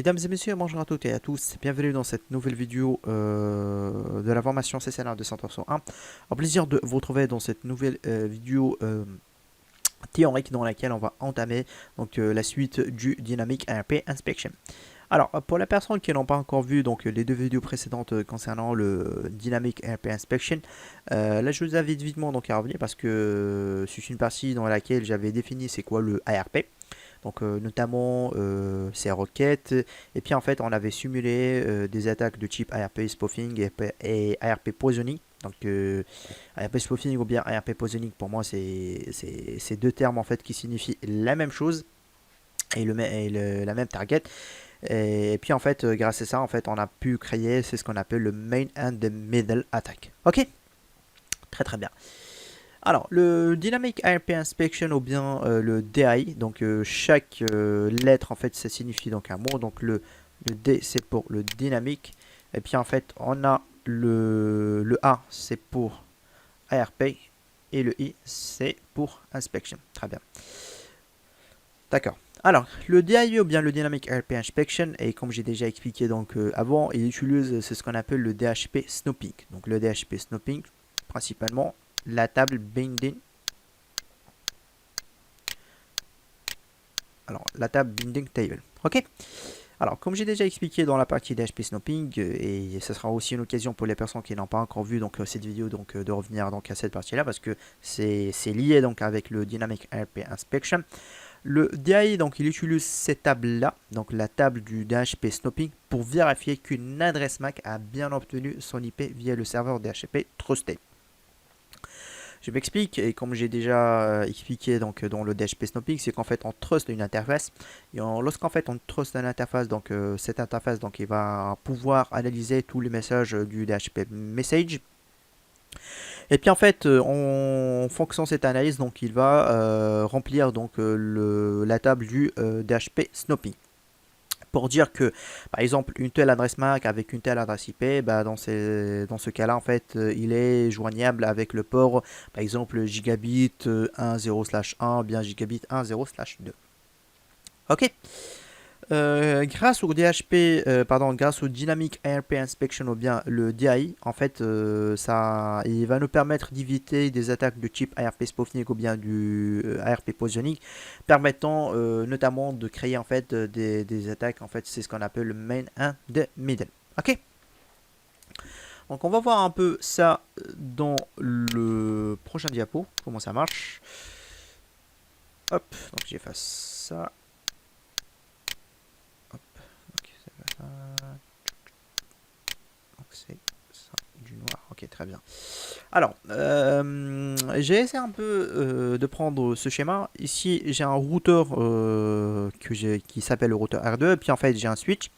Mesdames et messieurs, bonjour à toutes et à tous, bienvenue dans cette nouvelle vidéo de la formation CCNA 200%1. Un plaisir de vous retrouver dans cette nouvelle vidéo théorique dans laquelle on va entamer la suite du Dynamic ARP Inspection. Alors, pour les personnes qui n'ont pas encore vu les deux vidéos précédentes concernant le Dynamic ARP Inspection, là je vous invite vitement à revenir parce que c'est une partie dans laquelle j'avais défini c'est quoi le ARP. Notamment ces requêtes, et puis en fait on avait simulé des attaques de type ARP spoofing et ARP poisoning. ARP spoofing ou bien ARP poisoning, pour moi c'est deux termes en fait qui signifient la même chose et la même target. Et puis en fait grâce à ça en fait on a pu créer c'est ce qu'on appelle le main and the middle attack. Ok, très très bien. Alors, le Dynamic ARP Inspection ou bien le DI, chaque lettre en fait ça signifie donc un mot, donc le D c'est pour le dynamique, et puis en fait on a le A c'est pour ARP et le I c'est pour Inspection. Très bien. D'accord. Alors, le DI ou bien le Dynamic ARP Inspection, et comme j'ai déjà expliqué avant, il utilise ce qu'on appelle le DHP Snooping. Donc le DHP Snooping, principalement la table binding. Alors, la table binding table. Ok. Alors, comme j'ai déjà expliqué dans la partie DHP Snooping, et ce sera aussi une occasion pour les personnes qui n'ont pas encore vu cette vidéo de revenir à cette partie-là parce que c'est lié avec le Dynamic ARP Inspection. Le DI, il utilise cette table-là, donc la table du DHP Snooping, pour vérifier qu'une adresse MAC a bien obtenu son IP via le serveur DHCP Trusted. Je m'explique, et comme j'ai déjà expliqué dans le DHCP Snooping, c'est qu'en fait on trust une interface, et lorsqu'en fait on trust une interface, cette interface il va pouvoir analyser tous les messages du DHCP Message. Et puis en fait, en fonction de cette analyse, il va remplir la table du DHP Snooping. Pour dire que, par exemple, une telle adresse MAC avec une telle adresse IP, dans ce cas-là, en fait, il est joignable avec le port, par exemple, gigabit 10/1 bien gigabit 10/2. Ok. Grâce au DHP, grâce au Dynamic ARP Inspection ou bien le DI, en fait, il va nous permettre d'éviter des attaques de type ARP spoofing ou bien du ARP poisoning, permettant notamment de créer en fait des attaques. En fait, c'est ce qu'on appelle le main and the middle. Ok. Donc, on va voir un peu ça dans le prochain diapo, comment ça marche. Hop, donc j'efface ça. Donc c'est ça, du noir. Ok, très bien. Alors, j'ai essayé un peu de prendre ce schéma. Ici, j'ai un routeur qui s'appelle le routeur R2. Puis en fait, j'ai un switch.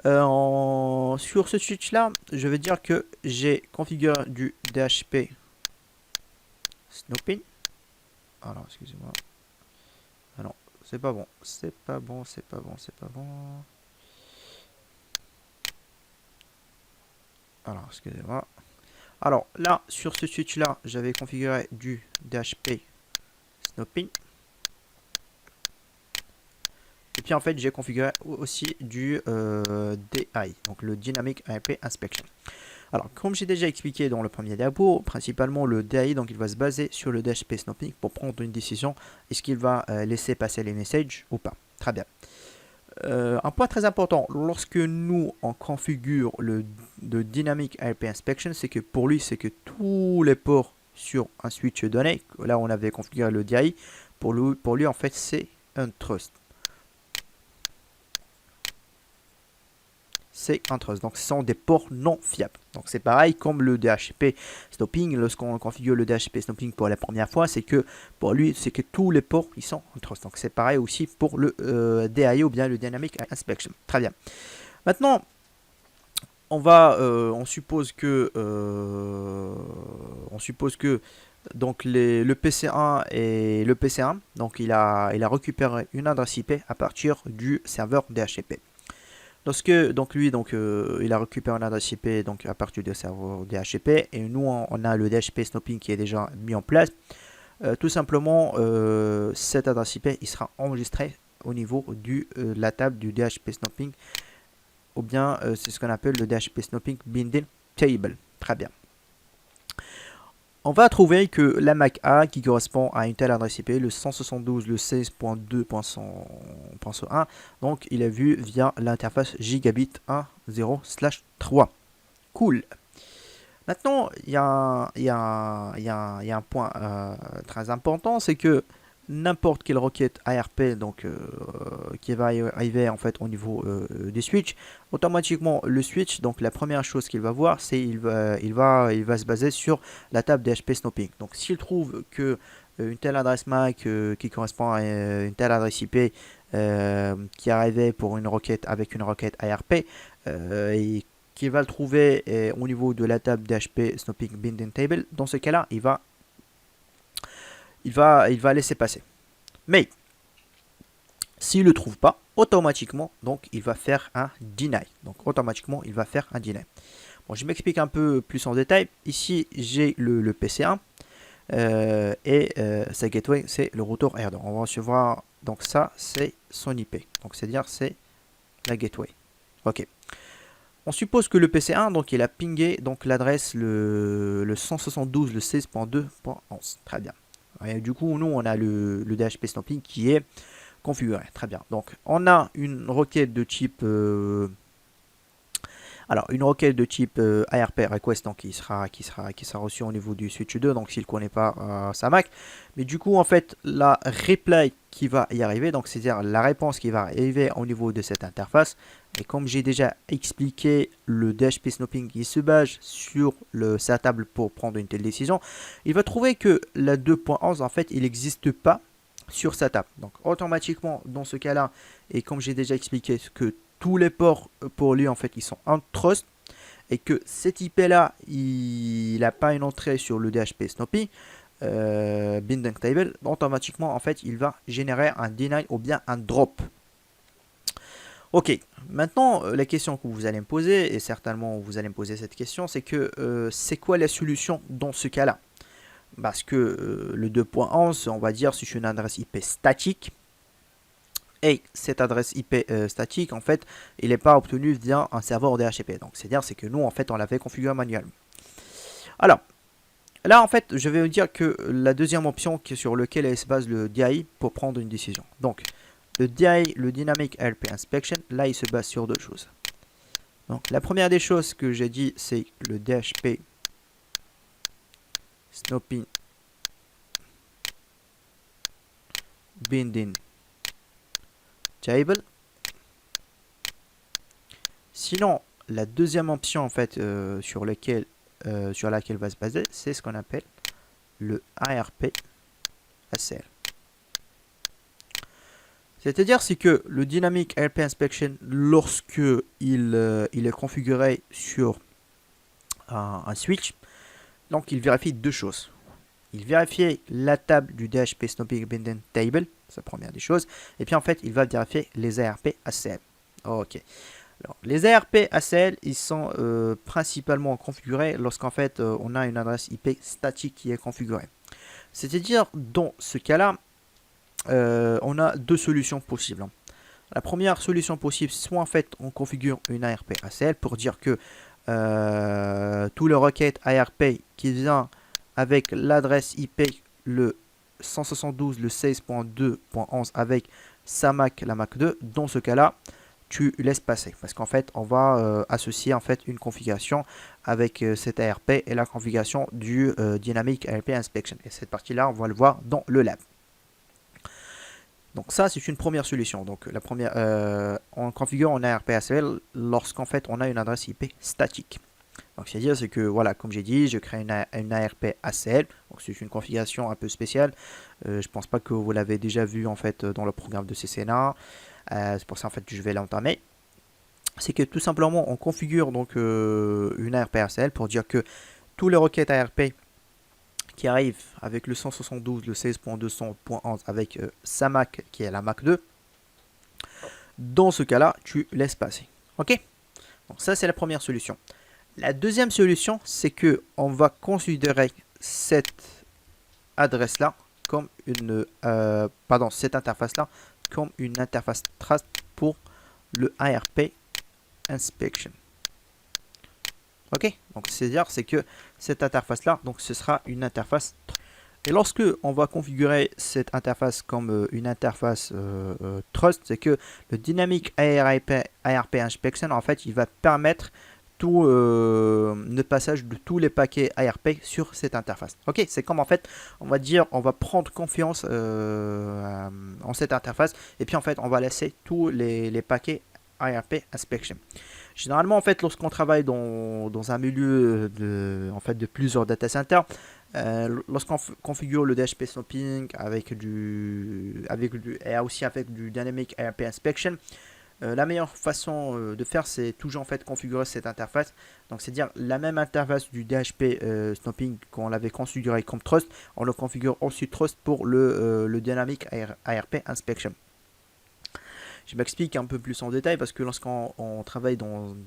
Sur ce switch-là, je vais dire que j'ai configuré du DHP Snooping. Alors, excusez-moi. Ah non, c'est pas bon. C'est pas bon, c'est pas bon, c'est pas bon. Alors, excusez-moi. Alors là, sur ce switch là, j'avais configuré du DHP Snooping. Et puis en fait, j'ai configuré aussi du DI, donc le Dynamic ARP Inspection. Alors, comme j'ai déjà expliqué dans le premier diapo, principalement le DI, il va se baser sur le DHP Snooping pour prendre une décision. Est-ce qu'il va laisser passer les messages ou pas? Très bien. Un point très important, lorsque nous on configure le Dynamic ARP Inspection, c'est que pour lui, c'est que tous les ports sur un switch donné, là on avait configuré le DI, pour lui en fait c'est un trust. C'est un trust, donc ce sont des ports non fiables. Donc c'est pareil comme le DHCP Snooping, lorsqu'on configure le DHCP Snooping pour la première fois, c'est que pour lui, c'est que tous les ports ils sont en trust. Donc c'est pareil aussi pour le DI ou bien le Dynamic Inspection. Très bien. Maintenant, on suppose que le PC1 et le PC1, il a récupéré une adresse IP à partir du serveur DHCP. Lorsque il a récupéré une adresse IP à partir du serveur DHCP, et nous on a le DHCP Snooping qui est déjà mis en place. Tout simplement, cette adresse IP il sera enregistré au niveau de la table du DHP Snoping, ou bien c'est ce qu'on appelle le DHP Snoping Binding Table. Très bien. On va trouver que la MAC A qui correspond à une telle adresse IP, le 172, le 16.2.101, donc il est vu via l'interface gigabit 10/3. Cool. Maintenant, il y a un point très important, c'est que n'importe quelle requête ARP donc, qui va arriver en fait au niveau des switches, automatiquement le switch, donc la première chose qu'il va voir, c'est il va se baser sur la table DHP Snoping. Donc s'il trouve que une telle adresse MAC qui correspond à une telle adresse IP qui est arrivée pour une requête avec une requête ARP et qu'il va le trouver au niveau de la table DHP Snoping Binding Table, dans ce cas-là, il va laisser passer. Mais s'il ne le trouve pas, automatiquement, donc il va faire un deny. Donc automatiquement, il va faire un deny. Bon, je m'explique un peu plus en détail. Ici, j'ai le PC1 et sa gateway, c'est le routeur R2. On va recevoir, donc ça, c'est son IP. Donc c'est-à-dire, c'est la gateway. Ok. On suppose que le PC1, donc il a pingé donc l'adresse le 172, le 16.2.11. Très bien. Et du coup, nous, on a le DHP Snoping qui est configuré. Très bien. Donc, on a une requête de type... ARP request donc, qui sera reçue au niveau du switch 2, donc s'il ne connaît pas sa Mac. Mais du coup, en fait, la reply qui va y arriver, donc c'est-à-dire la réponse qui va arriver au niveau de cette interface, et comme j'ai déjà expliqué, le DHP Snoping qui se base sur sa table pour prendre une telle décision, il va trouver que la 2.11, en fait, il n'existe pas sur sa table. Donc automatiquement, dans ce cas-là, et comme j'ai déjà expliqué, que tous les ports pour lui, en fait, ils sont en trust, et que cet IP-là, il n'a pas une entrée sur le DHP Snoping Binding Table, automatiquement, en fait, il va générer un deny ou bien un drop. Ok, maintenant la question que vous allez me poser, et certainement vous allez me poser cette question, c'est que c'est quoi la solution dans ce cas-là? Parce que le 2.11, on va dire, c'est une adresse IP statique. Et cette adresse IP statique, en fait, il n'est pas obtenu via un serveur DHCP. Donc, c'est-à-dire c'est que nous, en fait, on l'avait configuré manuellement. Alors, là, en fait, je vais vous dire que la deuxième option sur laquelle se base le DI pour prendre une décision. Donc, le DI, le Dynamic ARP Inspection, là, il se base sur deux choses. Donc, la première des choses que j'ai dit, c'est le DHP Snoping Binding Table. Sinon, la deuxième option, en fait, sur laquelle va se baser, c'est ce qu'on appelle le ARP ACL. C'est-à-dire c'est que le Dynamic ARP Inspection, lorsque il est configuré sur un switch, donc il vérifie deux choses. Il vérifie la table du DHP Snoping Binding Table, c'est la première des choses, et puis en fait il va vérifier les ARP ACL. Ok. Alors, les ARP ACL, ils sont principalement configurés lorsqu'en fait on a une adresse IP statique qui est configurée. C'est-à-dire dans ce cas-là, on a deux solutions possibles. La première solution possible, soit en fait on configure une ARP ACL pour dire que tous les requêtes ARP qui viennent avec l'adresse IP le 172, le 16.2.11 avec sa Mac, la Mac 2, dans ce cas-là, tu laisses passer. Parce qu'en fait, on va associer en fait une configuration avec cette ARP et la configuration du Dynamic ARP Inspection. Et cette partie-là, on va le voir dans le lab. Donc ça, c'est une première solution. Donc la première, on configure en ARP ACL lorsqu'en fait on a une adresse IP statique. Donc c'est-à-dire c'est que voilà, comme j'ai dit, je crée une ARP ACL. Donc c'est une configuration un peu spéciale. Je pense pas que vous l'avez déjà vu en fait dans le programme de CCNA. C'est pour ça en fait que je vais l'entamer. C'est que tout simplement on configure donc une ARP ACL pour dire que tous les requêtes ARP qui arrive avec le 172, le 16.200.11 avec sa Mac qui est la Mac 2. Dans ce cas-là, tu laisses passer. Ok? Donc ça, c'est la première solution. La deuxième solution, c'est que on va considérer cette adresse-là comme une... cette interface-là comme une interface Trust pour le ARP Inspection. Ok, donc c'est que cette interface là, donc ce sera une interface. Et lorsque on va configurer cette interface comme une interface Trust, c'est que le Dynamic ARP Inspection, en fait, il va permettre tout le passage de tous les paquets ARP sur cette interface. Ok, c'est comme en fait, on va dire, on va prendre confiance en cette interface et puis en fait, on va laisser tous les paquets ARP Inspection. Généralement, en fait, lorsqu'on travaille dans un milieu de plusieurs data centers, lorsqu'on configure le DHP Snowping et aussi avec du Dynamic ARP Inspection, la meilleure façon de faire, c'est toujours en fait configurer cette interface. Donc c'est dire la même interface du DHP Snowping qu'on l'avait configuré comme Trust, on le configure aussi Trust pour le Dynamic ARP Inspection. Je m'explique un peu plus en détail parce que lorsqu'on travaille dans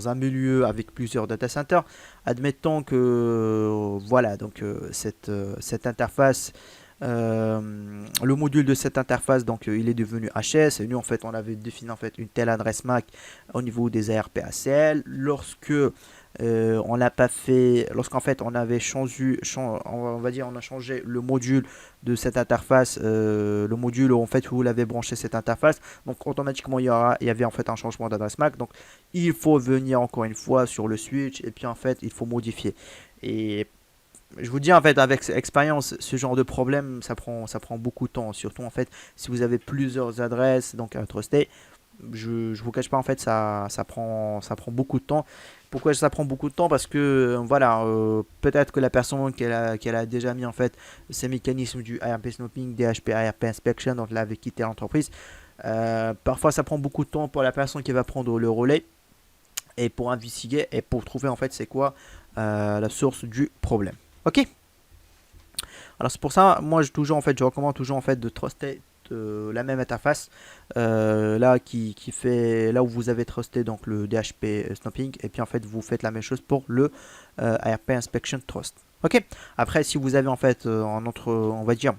un milieu avec plusieurs data centers, admettons que voilà, donc cette interface, le module de cette interface, donc il est devenu HS et nous en fait on avait défini en fait une telle adresse MAC au niveau des ARP ACL. Lorsque on l'a pas fait, lorsqu'en fait on avait on va dire on a changé le module de cette interface, le module où en fait vous l'avez branché cette interface, donc automatiquement il y avait en fait un changement d'adresse MAC, donc il faut venir encore une fois sur le switch et puis en fait il faut modifier. Et je vous dis en fait avec expérience, ce genre de problème ça prend beaucoup de temps, surtout en fait si vous avez plusieurs adresses donc à truster. Je vous cache pas en fait ça prend beaucoup de temps. Pourquoi ça prend beaucoup de temps? Parce que voilà, peut-être que la personne qu'elle a déjà mis en fait ces mécanismes du ARP Snowping, DHP ARP Inspection, donc elle avait quitté l'entreprise. Parfois ça prend beaucoup de temps pour la personne qui va prendre le relais et pour investiguer et pour trouver en fait c'est quoi la source du problème. Ok. Alors c'est pour ça, moi je recommande toujours en fait de truster la même interface là là où vous avez trusté donc le DHP Snowping et puis en fait vous faites la même chose pour le ARP Inspection Trust. Ok. Après si vous avez en fait on va dire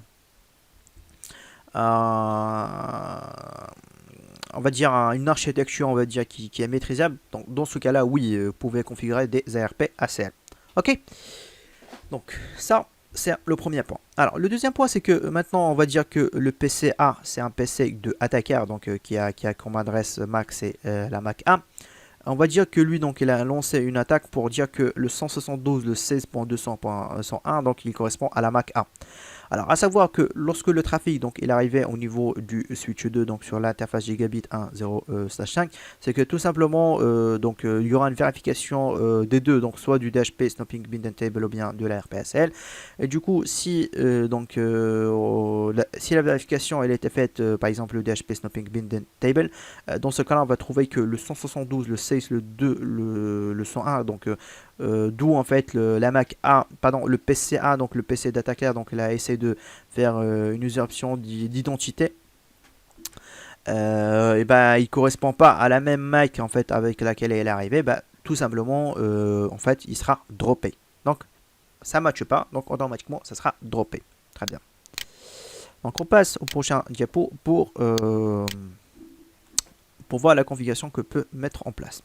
une architecture on va dire qui est maîtrisable, donc dans ce cas là oui vous pouvez configurer des ARP ACL. Ok. Donc ça c'est le premier point. Alors le deuxième point c'est que maintenant on va dire que le PC A c'est un PC de attaqueur donc qui a comme adresse MAC c'est la MAC A. On va dire que lui donc il a lancé une attaque pour dire que le 172 le 16.200.101 donc il correspond à la MAC A. Alors à savoir que lorsque le trafic donc il arrivait au niveau du switch 2 donc sur l'interface gigabit 1.0/5, c'est que tout simplement il y aura une vérification des deux, donc soit du DHP Snowping Bin Table ou bien de la RPSL. Et du coup si si la vérification elle était faite par exemple le DHP Snowping Bin Table, dans ce cas-là on va trouver que le 172, le 16, le 2, le 101 donc d'où en fait la MAC A, pardon, le PCA, donc le PC d'attaqueur, donc il a essayé de faire une usurpation d'identité. Et ben il correspond pas à la même MAC en fait avec laquelle elle est arrivée, tout simplement en fait il sera droppé. Donc ça matche pas, donc automatiquement ça sera droppé. Très bien. Donc on passe au prochain diapo pour voir la configuration que peut mettre en place.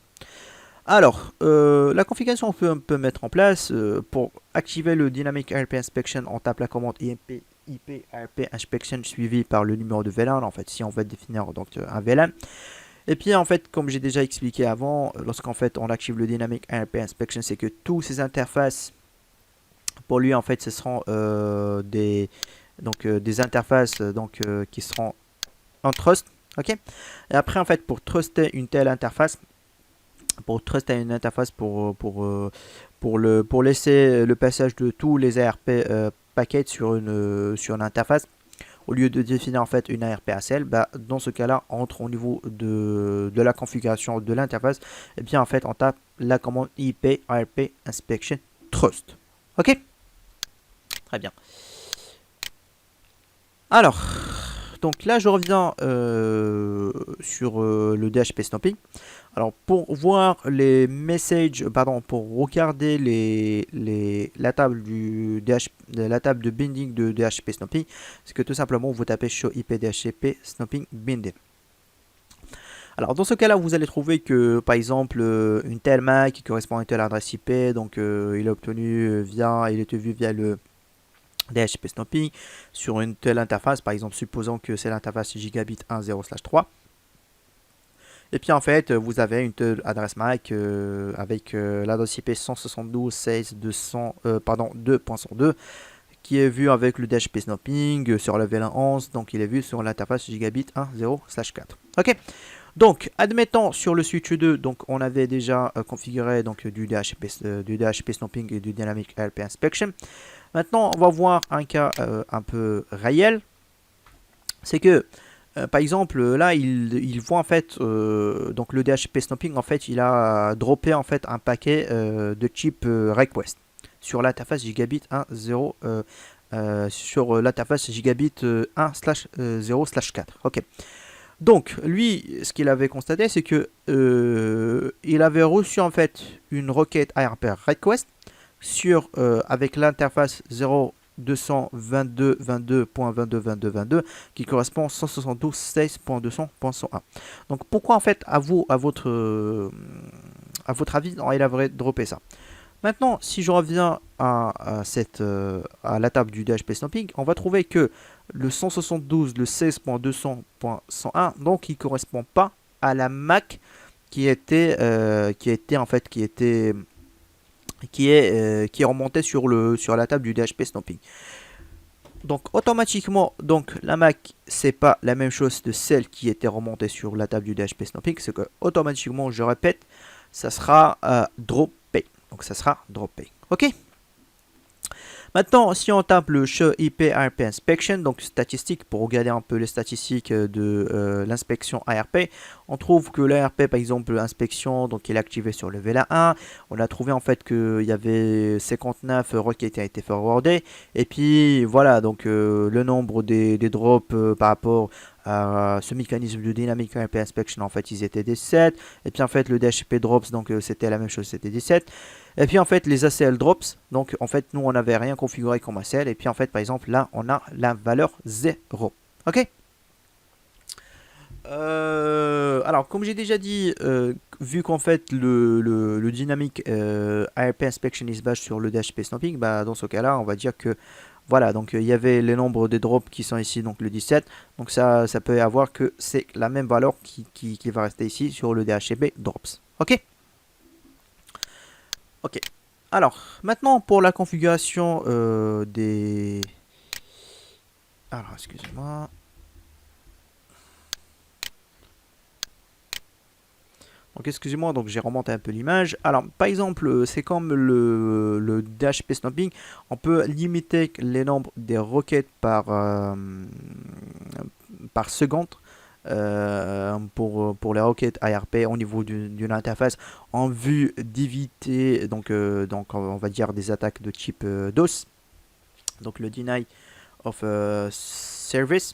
Alors, la configuration qu'on peut mettre en place pour activer le Dynamic ARP Inspection, on tape la commande IP ARP Inspection suivi par le numéro de VLAN. En fait, si on veut définir donc un VLAN. Et puis en fait, comme j'ai déjà expliqué avant, lorsqu'en fait on active le Dynamic ARP Inspection, c'est que tous ces interfaces, pour lui en fait, ce seront des interfaces qui seront en trust. Ok. Et après en fait, pour truster une telle interface, pour laisser le passage de tous les ARP paquets sur une interface, au lieu de définir en fait une ARP ACL, dans ce cas là on entre au niveau de la configuration de l'interface, et bien en fait on tape la commande IP ARP Inspection Trust. Ok, très bien. Alors donc là je reviens sur le DHP Snapping. Alors pour voir les messages, pardon, pour regarder la table la table de binding de DHP Snapping, c'est que tout simplement vous tapez show IP DHCP Snapping Binding. Alors dans ce cas-là, vous allez trouver que par exemple une telle MAC qui correspond à une telle adresse IP, donc il est obtenu il était vu via le DHCP Snapping sur une telle interface, par exemple supposons que c'est l'interface gigabit 10/3. Et puis en fait, vous avez une telle adresse MAC avec l'adresse IP 172.16.200, 2.102 qui est vu avec le DHCP Snapping sur le VLAN 11, donc il est vu sur l'interface gigabit 10/4. Ok. Donc, admettons sur le switch 2, donc on avait déjà configuré donc du DHCP Snapping et du Dynamic ARP Inspection. Maintenant, on va voir un cas un peu réel. C'est que par exemple, là, il voit en fait, donc le DHCP Snapping, en fait, il a droppé en fait un paquet de type request sur l'interface gigabit 1.0, sur l'interface gigabit 1/0/4. Ok. Donc, lui, ce qu'il avait constaté, c'est que il avait reçu en fait une requête ARP request sur avec l'interface 0.222.22.22.22 qui correspond à 172.16.200.101. Donc pourquoi en fait à votre avis il avait droppé ça? Maintenant, si je reviens à la table du DHCP Snapping, on va trouver que le 172, le 16.200.101, donc il ne correspond pas à la MAC qui est remontée sur la table du DHCP Snapping. Donc automatiquement, donc la MAC c'est pas la même chose de celle qui était remontée sur la table du DHCP Snapping, c'est que automatiquement, je répète, ça sera droppé. Donc ça sera droppé. Ok. Maintenant, si on tape le show IP ARP Inspection, donc statistique, pour regarder un peu les statistiques de l'inspection ARP, on trouve que l'ARP, par exemple, l'inspection, donc il est activé sur le VLAN 1. On a trouvé en fait qu'il y avait 59 requêtes qui ont été forwardées. Et puis voilà, donc le nombre des drops par rapport à ce mécanisme de Dynamic ARP Inspection, en fait, ils étaient 17. Et puis en fait, le DHCP Drops, donc c'était la même chose, c'était 17. Et puis en fait les ACL drops, donc en fait nous on n'avait rien configuré comme ACL, et puis en fait par exemple là on a la valeur 0. Ok. Alors comme j'ai déjà dit, vu qu'en fait le Dynamic ARP Inspection is based sur le DHCP Snapping, bah, dans ce cas là on va dire que voilà, donc il y avait les nombres des drops qui sont ici, donc le 17, donc ça peut avoir que c'est la même valeur qui va rester ici sur le DHCP drops. Ok. Ok, alors maintenant pour la configuration des... Alors excusez-moi. Donc excusez-moi, donc j'ai remonté un peu l'image. Alors par exemple, c'est comme le DHCP Snapping, on peut limiter les nombres des requêtes par seconde. Pour les requêtes ARP au niveau d'une interface en vue d'éviter donc on va dire des attaques de type DOS, donc le Deny of Service.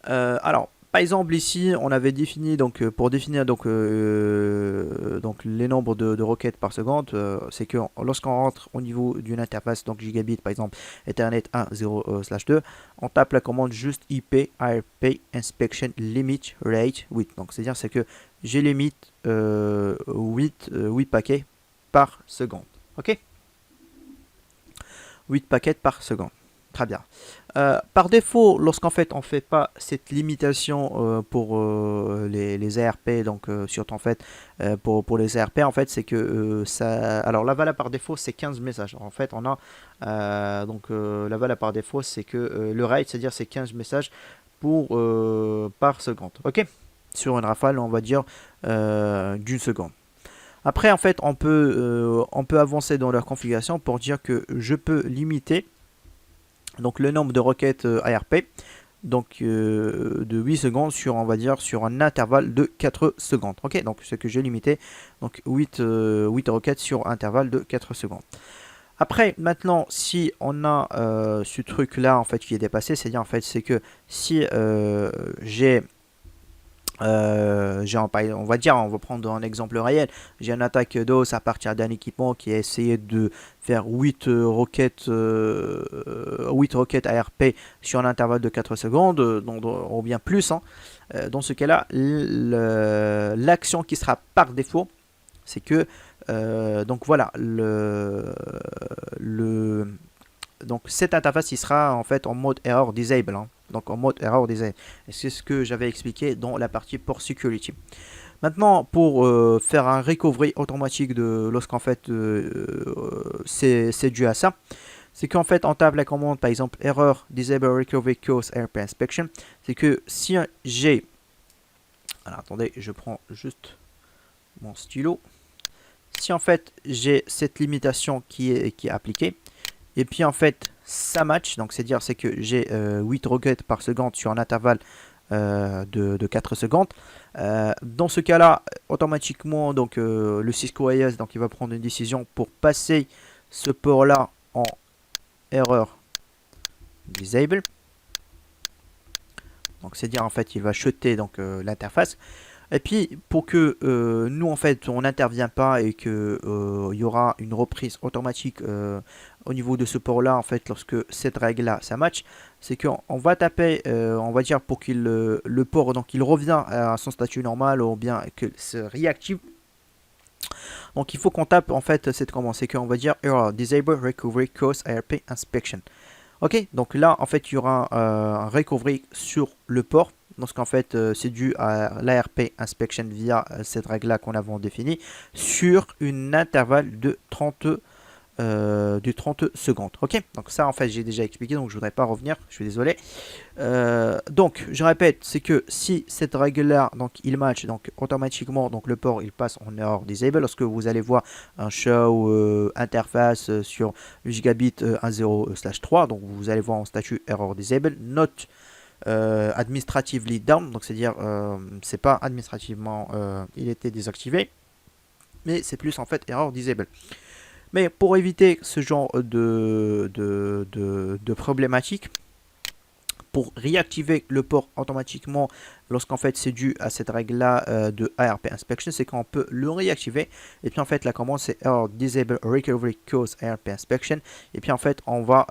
Alors par exemple ici on avait défini donc pour définir donc les nombres de requêtes par seconde, c'est que lorsqu'on rentre au niveau d'une interface donc gigabit par exemple Ethernet 1.0/2, on tape la commande juste IP ARP Inspection Limit Rate 8. Donc c'est à dire c'est que j'ai limite 8 paquets par seconde. Ok, 8 paquets par seconde. Très bien. Par défaut, lorsqu'en fait on fait pas cette limitation pour les ARP, donc surtout en fait pour les ARP, en fait c'est que ça. Alors la valeur par défaut c'est 15 messages. En fait on a la valeur par défaut c'est que le rate, c'est-à-dire c'est 15 messages par seconde. Ok. Sur une rafale on va dire d'une seconde. Après en fait on peut avancer dans leur configuration pour dire que je peux limiter donc le nombre de requêtes ARP donc de 8 secondes sur on va dire sur un intervalle de 4 secondes. Ok, donc ce que j'ai limité, donc 8 requêtes sur un intervalle de 4 secondes. Après, maintenant, si on a ce truc-là en fait qui est dépassé, c'est-à-dire en fait, c'est que si on va dire, on va prendre un exemple réel. J'ai une attaque d'os à partir d'un équipement qui a essayé de faire 8 roquettes, 8 roquettes ARP sur un intervalle de 4 secondes, ou bien plus. Hein. Dans ce cas-là, l'action qui sera par défaut, c'est que, donc voilà, donc cette interface il sera en fait en mode error disable. Hein. Donc en mode error disable. Et c'est ce que j'avais expliqué dans la partie pour security. Maintenant, pour faire un recovery automatique de lorsqu'en fait c'est dû à ça, c'est qu'en fait on tape la commande par exemple error disable recovery cause ARP inspection. C'est que si j'ai, alors attendez, je prends juste mon stylo. Si en fait j'ai cette limitation qui est appliquée, et puis en fait ça match, donc c'est-à-dire c'est que j'ai 8 roquettes par seconde sur un intervalle de 4 secondes. Dans ce cas-là, automatiquement donc le Cisco AES donc il va prendre une décision pour passer ce port-là en error disable. Donc c'est-à-dire en fait il va chuter donc l'interface. Et puis pour que nous en fait on n'intervient pas et que il y aura une reprise automatique au niveau de ce port là en fait lorsque cette règle là ça match, c'est qu'on va taper on va dire pour qu'il le port donc il revient à son statut normal ou bien que se réactive. Donc il faut qu'on tape en fait cette commande, c'est qu'on va dire error disable recovery cause ARP inspection. Ok, donc là en fait il y aura un recovery sur le port. Donc qu'en fait c'est dû à l'ARP inspection via cette règle là qu'on avait définie sur une intervalle de 30 secondes. Ok, donc ça en fait j'ai déjà expliqué, donc je voudrais pas revenir, je suis désolé. Donc je répète, c'est que si cette règle là donc il match, donc automatiquement donc le port il passe en error disable. Lorsque vous allez voir un show interface sur gigabit 10/3, donc vous allez voir en statut error disable, note administratively down, donc c'est à dire c'est pas administrativement il était désactivé, mais c'est plus en fait error disable. Mais pour éviter ce genre de problématique, pour réactiver le port automatiquement lorsqu'en fait c'est dû à cette règle là de ARP inspection, c'est qu'on peut le réactiver. Et puis en fait la commande c'est error disable recovery cause ARP inspection, et puis en fait on va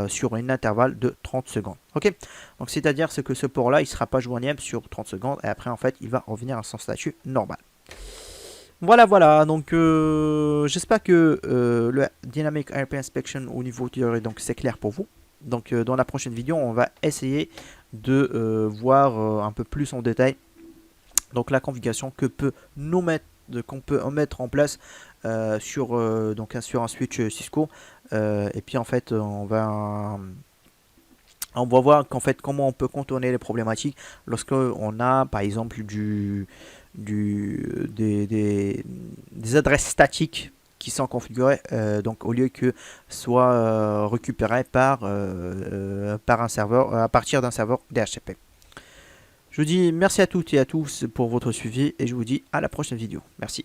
sur un intervalle de 30 secondes. Ok, donc c'est à dire que ce port là il sera pas joignable sur 30 secondes et après en fait il va revenir à son statut normal. Voilà, donc j'espère que le Dynamic ARP Inspection au niveau théorie, donc c'est clair pour vous. Donc dans la prochaine vidéo, on va essayer de voir un peu plus en détail donc la configuration que peut nous mettre, qu'on peut mettre en place sur donc sur un switch Cisco. Et puis en fait, on va voir qu'en fait comment on peut contourner les problématiques lorsque on a par exemple des adresses statiques qui sont configurées donc au lieu que soit récupérées par un serveur à partir d'un serveur DHCP. Je vous dis merci à toutes et à tous pour votre suivi et je vous dis à la prochaine vidéo. Merci.